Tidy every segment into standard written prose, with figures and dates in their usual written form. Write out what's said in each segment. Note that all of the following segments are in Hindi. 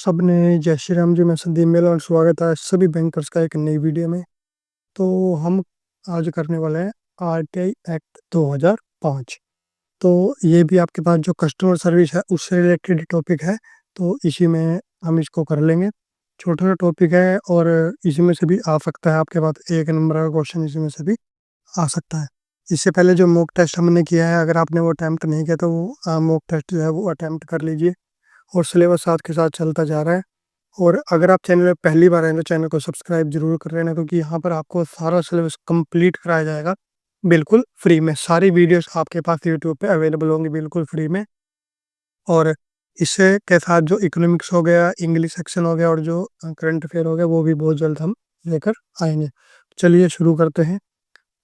सबने जय श्री राम जी। मैं संदीप मेल और स्वागत है सभी बैंकर्स का एक नई वीडियो में। तो हम आज करने वाले हैं आरटीआई एक्ट 2005। तो ये भी आपके पास जो कस्टमर सर्विस है उससे रिलेटेड टॉपिक है, तो इसी में हम इसको कर लेंगे। छोटा सा टॉपिक है और इसी में से भी आ सकता है, आपके पास एक नंबर का क्वेश्चन इसी में से भी आ सकता है। इससे पहले जो मॉक टेस्ट हमने किया है, अगर आपने वो अटैम्प्ट नहीं किया तो वो मॉक टेस्ट जो है वो अटैम्प्ट कर लीजिए। और सिलेबस साथ के साथ चलता जा रहा है। और अगर आप चैनल में पहली बार आए तो चैनल को सब्सक्राइब जरूर कर लेना, क्योंकि यहाँ पर आपको सारा सिलेबस कंप्लीट कराया जाएगा बिल्कुल फ्री में। सारी वीडियोस आपके पास यूट्यूब पे अवेलेबल होंगी बिल्कुल फ्री में। और इससे के साथ जो इकोनॉमिक्स हो गया, इंग्लिश सेक्शन हो गया और जो करंट अफेयर हो गया वो भी बहुत जल्द हम लेकर आएंगे। चलिए शुरू करते हैं।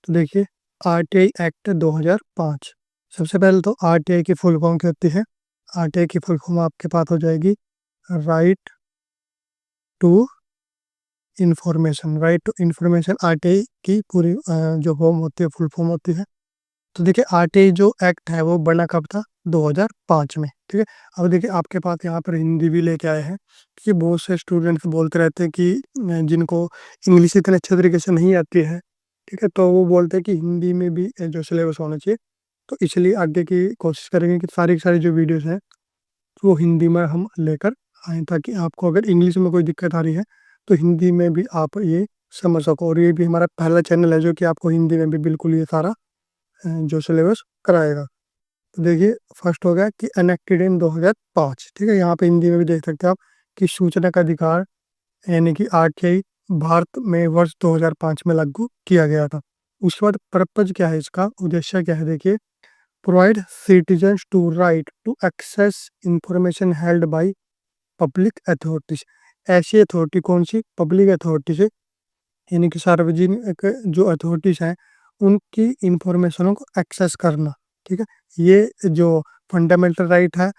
तो देखिए, आरटीआई एक्ट 2005। सबसे पहले तो आरटीआई की फुल फॉर्म क्या होती है? आरटीआई की फुल फॉर्म आपके पास हो जाएगी right to information. Right to information RTI की पूरी जो फॉर्म होती है, फुल फॉर्म होती है। तो देखिए, आरटीआई जो एक्ट है वो बना कब था? 2005 में। ठीक है। अब देखिए, आपके पास यहाँ पर हिंदी भी लेके आए हैं, कि बहुत से स्टूडेंट्स बोलते रहते हैं कि जिनको इंग्लिश इतने अच्छे तरीके से नहीं आती है, ठीक है, तो वो बोलते हैं कि हिंदी में भी जो सिलेबस होना चाहिए। तो इसलिए आगे की कोशिश करेंगे कि सारी की सारी जो वीडियोस हैं वो हिंदी में हम लेकर आएँ, ताकि आपको अगर इंग्लिश में कोई दिक्कत आ रही है तो हिंदी में भी आप ये समझ सको। और ये भी हमारा पहला चैनल है जो कि आपको हिंदी में भी बिल्कुल ये सारा जो सिलेबस कराएगा। तो देखिए, फर्स्ट हो गया कि एनेक्टेड इन 2005। ठीक है, यहाँ पे हिंदी में भी देख सकते हैं आप कि सूचना का अधिकार यानी कि आरटीआई भारत में वर्ष 2005 में लागू किया गया था। उसके बाद पर्पज क्या है, इसका उद्देश्य क्या है? देखिए, provide citizens to right to access information held by public authorities. ऐसी अथॉरिटी कौन सी? पब्लिक अथॉरिटी से, यानी कि सार्वजनिक जो अथॉरिटीज हैं उनकी इंफॉर्मेशनों को एक्सेस करना। ठीक है, ये जो फंडामेंटल राइट है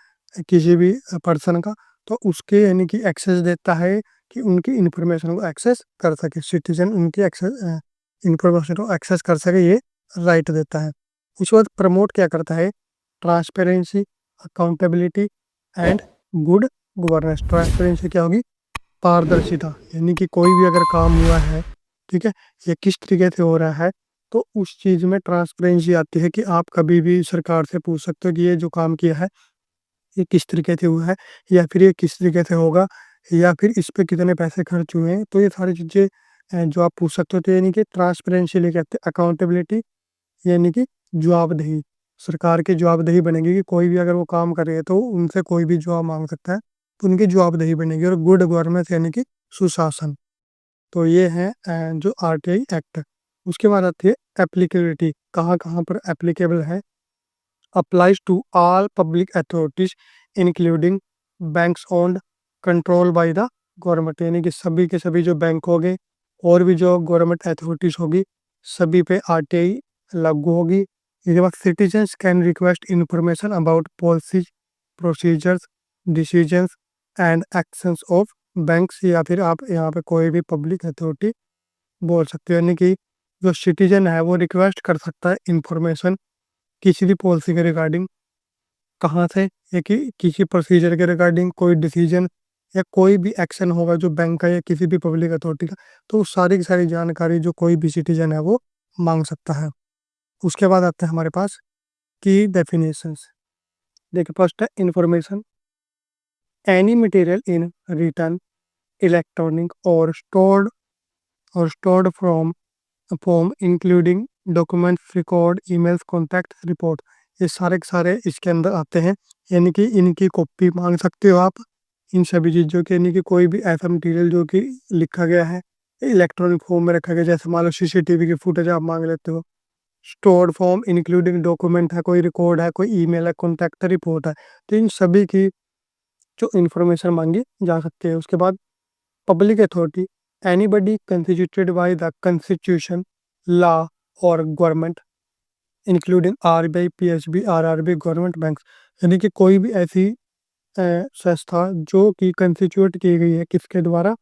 किसी भी पर्सन का, तो उसके यानी कि एक्सेस देता है कि उनकी इंफॉर्मेशन को एक्सेस कर सके, सिटीजन उनकी एक्सेस इंफॉर्मेशन को एक्सेस कर सके, ये राइट देता है। उसके बाद प्रमोट क्या करता है? Transparency, accountability and good governance. Transparency क्या होगी? पारदर्शिता, यानी कि कोई भी अगर काम हुआ है, ठीक है, ये किस तरीके से हो रहा है, तो उस चीज़ में ट्रांसपेरेंसी आती है कि आप कभी भी सरकार से पूछ सकते हो कि ये जो काम किया है ये किस तरीके से हुआ है, या फिर ये किस तरीके से होगा, या फिर इस पे कितने पैसे खर्च हुए हैं। तो ये सारी चीज़ें जो आप पूछ सकते हो। तो यानी कि ट्रांसपेरेंसी ले कहते हैं। अकाउंटेबिलिटी यानी कि जवाबदेही, सरकार की जवाबदेही बनेगी कि कोई भी अगर वो काम कर रहे हैं तो उनसे कोई भी जवाब मांग सकता है, तो उनकी जवाबदेही बनेगी। और गुड गवर्नेंस यानी कि सुशासन। तो ये है जो आरटीआई एक्ट है। उसके बाद आती है एप्लीकेबिलिटी, कहाँ कहाँ पर एप्लीकेबल है। Applies to all public authorities including banks owned control by the government, यानी कि सभी के सभी जो बैंक हो गए और भी जो गवर्नमेंट अथॉरिटीज होगी सभी पे आरटीआई लागू होगी। इसके बाद citizens can request information about policies, procedures, decisions and actions of banks, या फिर आप यहाँ पे कोई भी पब्लिक अथॉरिटी बोल सकते हो। यानी कि जो सिटीजन है वो रिक्वेस्ट कर सकता है इंफॉर्मेशन किसी भी पॉलिसी के रिगार्डिंग, कहाँ से, या कि किसी प्रोसीजर के रिगार्डिंग, कोई डिसीजन या कोई भी एक्शन होगा जो बैंक का या किसी भी पब्लिक अथॉरिटी का, तो उस सारी की सारी जानकारी जो कोई भी सिटीजन है वो मांग सकता है। उसके बाद आते हैं हमारे पास की डेफिनेशंस। देखिए, फर्स्ट है information, any material in return, electronic और stored from form including documents, record, emails, contact, report, ये सारे के सारे इसके अंदर आते हैं। यानी कि इनकी कॉपी मांग सकते हो आप, इन सभी चीज़ों की। यानी कि कोई भी ऐसा मटेरियल जो कि लिखा गया है इलेक्ट्रॉनिक फॉर्म में रखा गया, जैसे मान लो सीसीटीवी की फुटेज आप मांग लेते हो। स्टोर्ड फॉर्म इंक्लूडिंग डॉक्यूमेंट है, कोई रिकॉर्ड है, कोई ईमेल है, कॉन्टैक्ट है, रिपोर्ट है, तो इन सभी की जो इन्फॉर्मेशन मांगी जा सकती है। उसके बाद public authority, anybody constituted by the constitution, law और government including RBI, PSB, RRB, government bank, यानी कि कोई भी ऐसी संस्था जो कि कंस्टिट्यूट की गई है किसके द्वारा?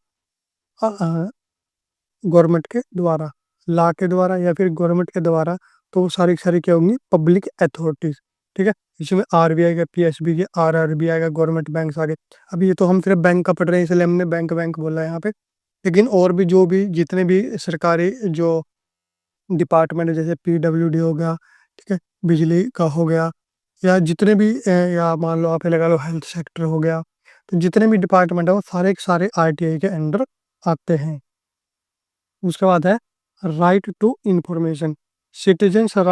गवर्नमेंट के द्वारा, लॉ के द्वारा या फिर गवर्नमेंट के द्वारा, तो वो सारी की सारी क्या होंगी? Public authorities. ठीक है। इसमें आरबीआई का, पीएसबी के, आरआरबीआई का, गवर्नमेंट बैंक आ गए। अभी ये तो हम सिर्फ बैंक का पढ़ रहे हैं इसलिए हमने बैंक बैंक बोला है यहाँ पे, लेकिन और भी जो भी जितने भी सरकारी जो डिपार्टमेंट है, जैसे पीडब्ल्यूडी हो गया, ठीक है, बिजली का हो गया, या जितने भी या मान लो आप लगा लो हेल्थ सेक्टर हो गया, तो जितने भी डिपार्टमेंट है वो सारे के सारे आरटीआई के अंडर आते हैं। उसके बाद है right to information, citizens right